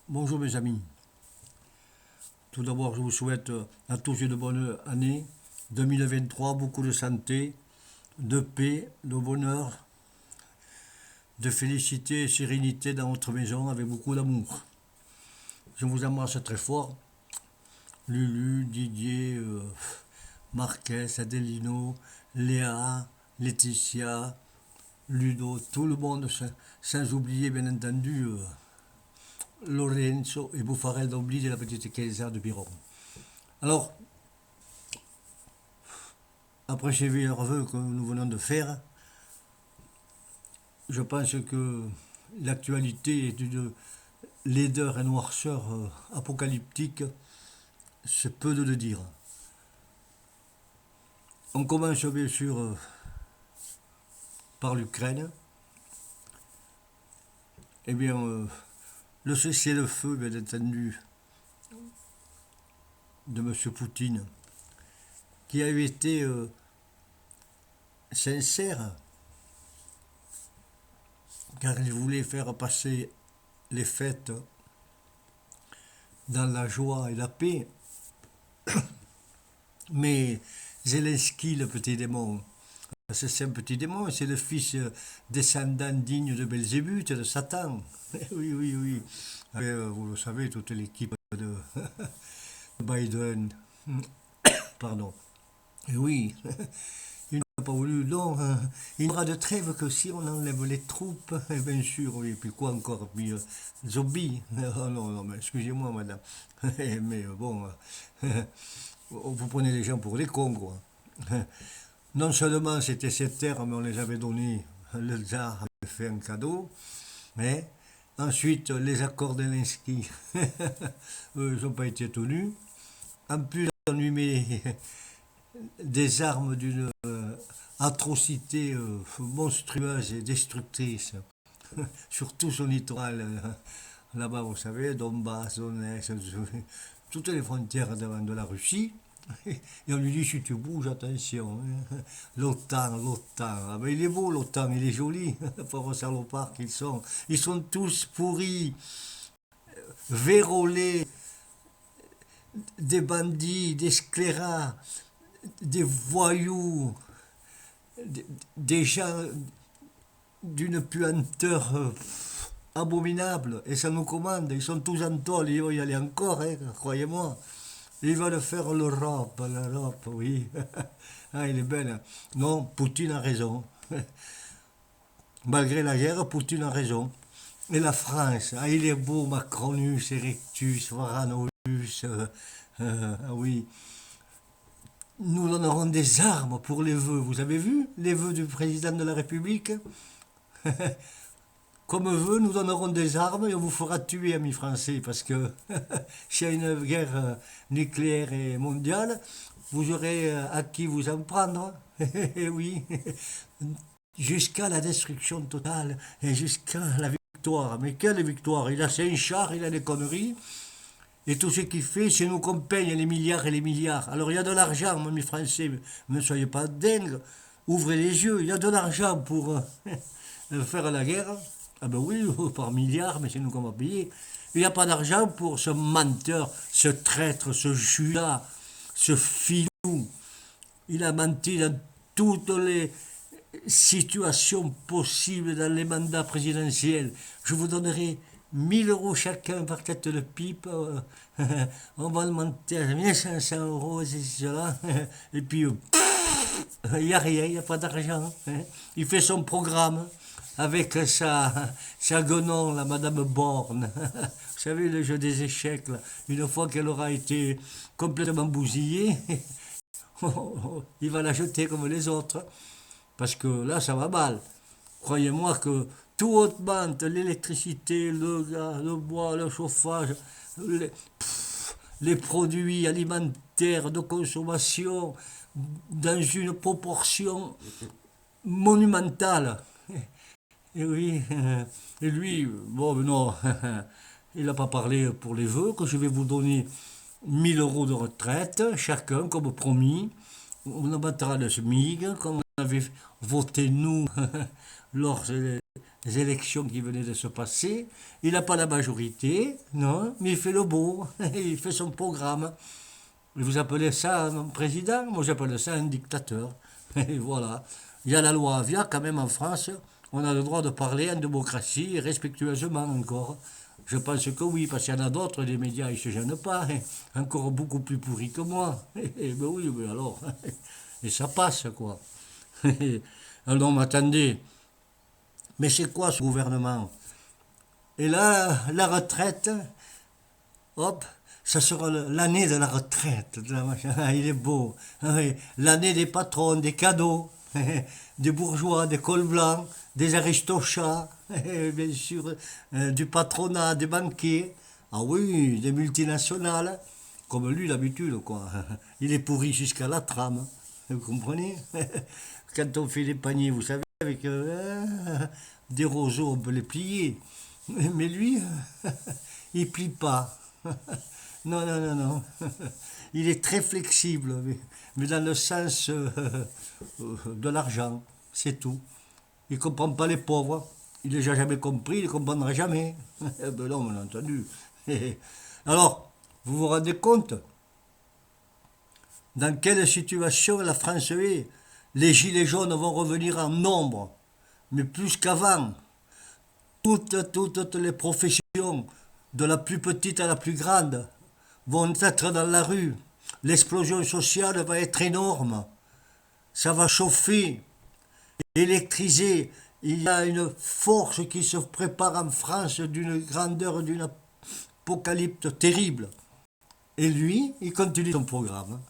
Bonjour mes amis. Tout d'abord, je vous souhaite à tous une bonne année 2023, beaucoup de santé, de paix, de bonheur, de félicité et sérénité dans votre maison avec beaucoup d'amour. Je vous embrasse très fort. Lulu, Didier, Marquez, Adelino, Léa, Laetitia, Ludo, tout le monde, sans oublier bien entendu Lorenzo et Bouffarel d'Oubli de la petite Kaiser de Biron. Alors, après ces vœux que nous venons de faire, je pense que l'actualité est d'une laideur et noirceur apocalyptique, c'est peu de le dire. On commence bien sûr par l'Ukraine. Eh bien, le cessez-le-feu, bien entendu, de M. Poutine, qui a été sincère, car il voulait faire passer les fêtes dans la joie et la paix. Mais Zelensky, le petit démon, c'est un petit démon, c'est le fils descendant digne de Belzébuth, de Satan. Oui, oui, oui. Et, vous le savez, toute l'équipe de Biden, pardon. Et oui, il n'a pas voulu, non, il n'y aura de trêve que si on enlève les troupes, et bien sûr, oui, et puis quoi encore, puis zombies, oh non, non, mais excusez-moi madame, mais bon, vous prenez les gens pour des cons, quoi. Non seulement c'était ces terres, mais on les avait donnés, le tsar avait fait un cadeau, mais ensuite les accords d'Helsinki, ils n'ont pas été tenus. En plus, on lui met des armes d'une atrocité monstrueuse et destructrice sur tout son littoral. Là-bas, vous savez, Donbass, Donetsk, toutes les frontières de la Russie. Et on lui dit, si tu bouges, attention. L'OTAN, l'OTAN. Ah ben, il est beau, l'OTAN, il est joli. Pauvres salopards qu'ils sont. Ils sont tous pourris, vérolés, des bandits, des sclérats, des voyous, des gens d'une puanteur abominable. Et ça nous commande. Ils sont tous en tôle. Ils vont y aller encore, hein, croyez-moi. Ils veulent faire l'Europe, l'Europe, oui. Ah, il est belle. Non, Poutine a raison. Malgré la guerre, Poutine a raison. Et la France, ah, il est beau, Macronus, Erectus, Varanus, ah oui. Nous donnerons des armes pour les vœux. Vous avez vu les vœux du président de la République? Comme vœu, nous donnerons des armes et on vous fera tuer, amis français, parce que s'il y a une guerre nucléaire et mondiale, vous aurez à qui vous en prendre. Et oui, jusqu'à la destruction totale et jusqu'à la victoire. Mais quelle victoire? Il a 5 chars, il a des conneries. Et tout ce qu'il fait, c'est nous qu'on paye les milliards et les milliards. Alors il y a de l'argent, mes Français, ne soyez pas dingues, ouvrez les yeux, il y a de l'argent pour faire la guerre. Ah ben oui, par milliards, mais c'est nous qu'on va payer. Il n'y a pas d'argent pour ce menteur, ce traître, ce Judas, ce filou. Il a menti dans toutes les situations possibles dans les mandats présidentiels. Je vous donnerai 1 000 € chacun par tête de pipe. On va le monter à 1 500 €, c'est cela. Et puis, il n'y a rien, il n'y a pas d'argent. Il fait son programme avec sa guenon, la Madame Borne. Vous savez, le jeu des échecs, là. Une fois qu'elle aura été complètement bousillée, il va la jeter comme les autres. Parce que là, ça va mal. Croyez-moi que tout augmente, l'électricité, le gaz, le bois, le chauffage, les produits alimentaires de consommation dans une proportion monumentale. Et oui, et lui, bon, non, il n'a pas parlé pour les vœux, que je vais vous donner 1 000 € de retraite, chacun, comme promis. On augmentera le SMIC, comme on avait voté nous lors élections qui venaient de se passer. Il n'a pas la majorité, non, mais il fait le beau, il fait son programme. Et vous appelez ça un président? Moi j'appelle ça un dictateur. Et voilà. Il y a la loi Avia quand même en France. On a le droit de parler en démocratie et respectueusement encore. Je pense que oui, parce qu'il y en a d'autres, les médias, ils ne se gênent pas, hein. Encore beaucoup plus pourris que moi. Ben oui, mais alors. Et ça passe, quoi. Alors, mais attendez, mais c'est quoi ce gouvernement? Et là, la retraite, hop, ça sera l'année de la retraite. Ah, il est beau. Ah oui, l'année des patrons, des cadeaux, des bourgeois, des cols blancs, des aristochats, bien sûr, du patronat, des banquiers. Ah oui, des multinationales, comme lui d'habitude, quoi. Il est pourri jusqu'à la trame. Vous comprenez? Quand on fait des paniers, vous savez, avec des roseaux, on peut les plier. Mais lui, il plie pas. Non, non, non, non. Il est très flexible, mais dans le sens de l'argent, c'est tout. Il ne comprend pas les pauvres. Il ne les a jamais compris, il ne les comprendra jamais. Eh ben non, on a entendu. Alors, vous vous rendez compte dans quelle situation la France est? Les gilets jaunes vont revenir en nombre, mais plus qu'avant. Toutes les professions, de la plus petite à la plus grande, vont être dans la rue. L'explosion sociale va être énorme. Ça va chauffer, électriser. Il y a une force qui se prépare en France d'une grandeur, d'une apocalypse terrible. Et lui, il continue son programme.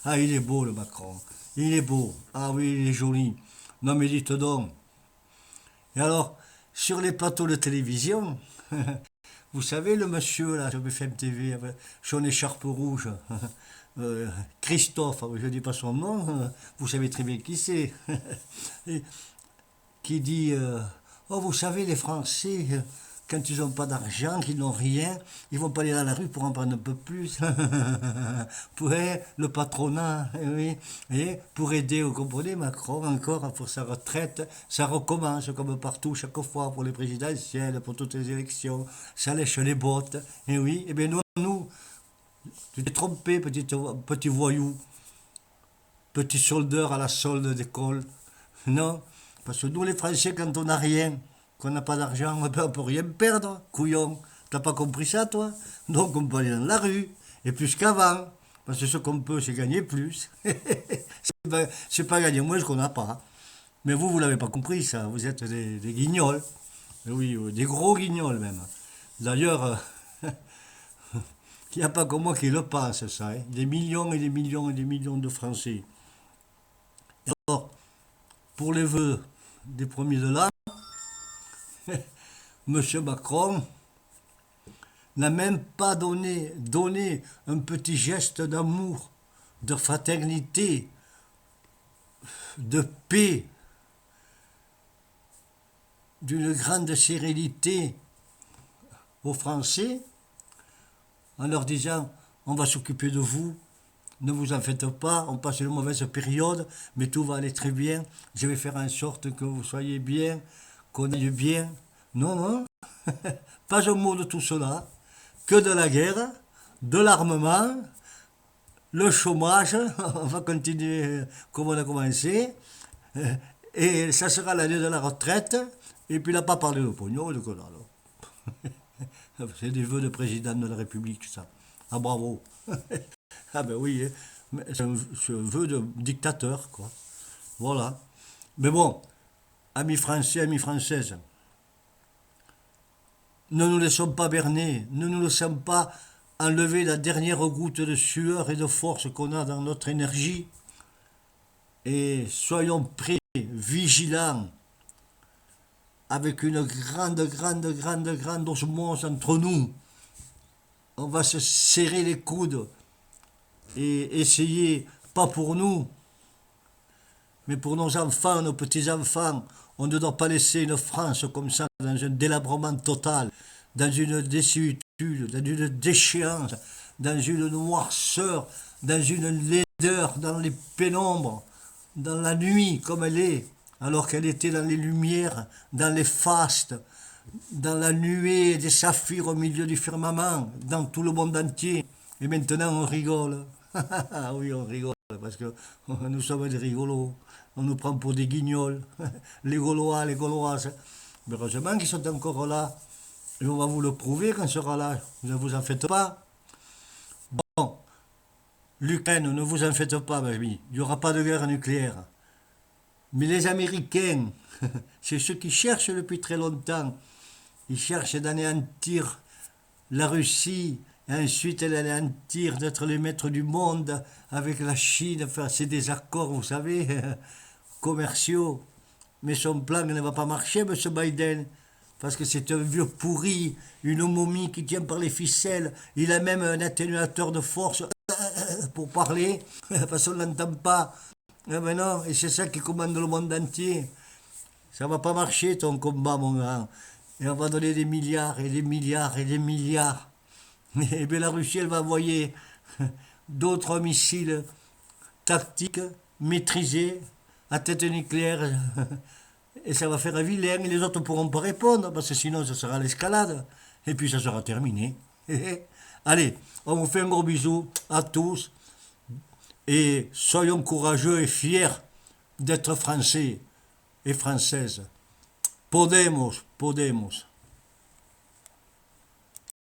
Ah, il est beau le Macron. Il est beau. Ah oui, il est joli. Non mais dites donc. Et alors, sur les plateaux de télévision, vous savez, le monsieur là, sur BFM TV, avec son écharpe rouge, Christophe, je ne dis pas son nom, vous savez très bien qui c'est, qui dit oh, vous savez, les Français, quand ils n'ont pas d'argent, qu'ils n'ont rien, ils vont pas aller dans la rue pour en prendre un peu plus. Pour le patronat, oui. Et pour aider, vous comprenez, Macron, encore pour sa retraite, ça recommence comme partout, chaque fois, pour les présidentielles, pour toutes les élections. Ça lèche les bottes. Et oui, et bien nous, tu t'es trompé, petit voyou, petit soldeur à la solde d'école. Non, parce que nous, les Français, quand on n'a rien, qu'on n'a pas d'argent, on ne peut rien perdre, couillon. T'as pas compris ça, toi? Donc, on peut aller dans la rue, et plus qu'avant. Parce que ce qu'on peut, c'est gagner plus. C'est pas gagner moins ce qu'on n'a pas. Mais vous l'avez pas compris, ça. Vous êtes des guignols. Oui, des gros guignols, même. D'ailleurs, il n'y a pas que moi qui le pense, ça. Hein. Des millions et des millions et des millions de Français. Et alors, pour les vœux des premiers de l'an, Monsieur Macron n'a même pas donné un petit geste d'amour, de fraternité, de paix, d'une grande sérénité aux Français en leur disant on va s'occuper de vous, ne vous en faites pas, on passe une mauvaise période, mais tout va aller très bien, je vais faire en sorte que vous soyez bien, qu'on aille bien. Non, non, pas un mot de tout cela, que de la guerre, de l'armement, le chômage, on va continuer comme on a commencé, et ça sera l'année de la retraite, et puis il n'a pas parlé de pognon, de quoi alors. C'est des vœux de président de la République, ça. Ah bravo. Ah ben oui, hein. C'est un vœu de dictateur, quoi. Voilà. Mais bon, amis français, amis françaises, ne nous laissons pas berner, ne nous laissons pas enlever la dernière goutte de sueur et de force qu'on a dans notre énergie. Et soyons prêts, vigilants, avec une grande osmose entre nous. On va se serrer les coudes et essayer, pas pour nous, mais pour nos enfants, nos petits-enfants. On ne doit pas laisser une France comme ça dans un délabrement total, dans une désuétude, dans une déchéance, dans une noirceur, dans une laideur, dans les pénombres, dans la nuit comme elle est. alors qu'elle était dans les lumières, dans les fastes, dans la nuée des saphirs au milieu du firmament, dans tout le monde entier. Et maintenant on rigole. Ah oui, on rigole, parce que nous sommes des rigolos. On nous prend pour des guignols, les Gaulois, les Gauloises. Mais heureusement qu'ils sont encore là. Et on va vous le prouver quand on sera là. Ne vous en faites pas. Bon, l'Ukraine, ne vous en faites pas, mes amis. Il n'y aura pas de guerre nucléaire. Mais les Américains, c'est ceux qui cherchent depuis très longtemps. Ils cherchent d'anéantir la Russie, et ensuite l'anéantir, d'être les maîtres du monde avec la Chine. Enfin, c'est des accords, vous savez, commerciaux. Mais son plan ne va pas marcher, M. Biden, parce que c'est un vieux pourri, une momie qui tient par les ficelles. Il a même un atténuateur de force pour parler, parce qu'on ne l'entend pas. Eh ben non, et c'est ça qui commande le monde entier. Ça va pas marcher ton combat, mon grand. Et on va donner des milliards et des milliards et des milliards. Et bien la Russie, elle va envoyer d'autres missiles tactiques, maîtrisés, à tête nucléaire. Et ça va faire un vilain, et les autres ne pourront pas répondre, parce que sinon ça sera l'escalade. Et puis ça sera terminé. Allez, on vous fait un gros bisou à tous, et soyons courageux et fiers d'être français et françaises. Podemos, Podemos.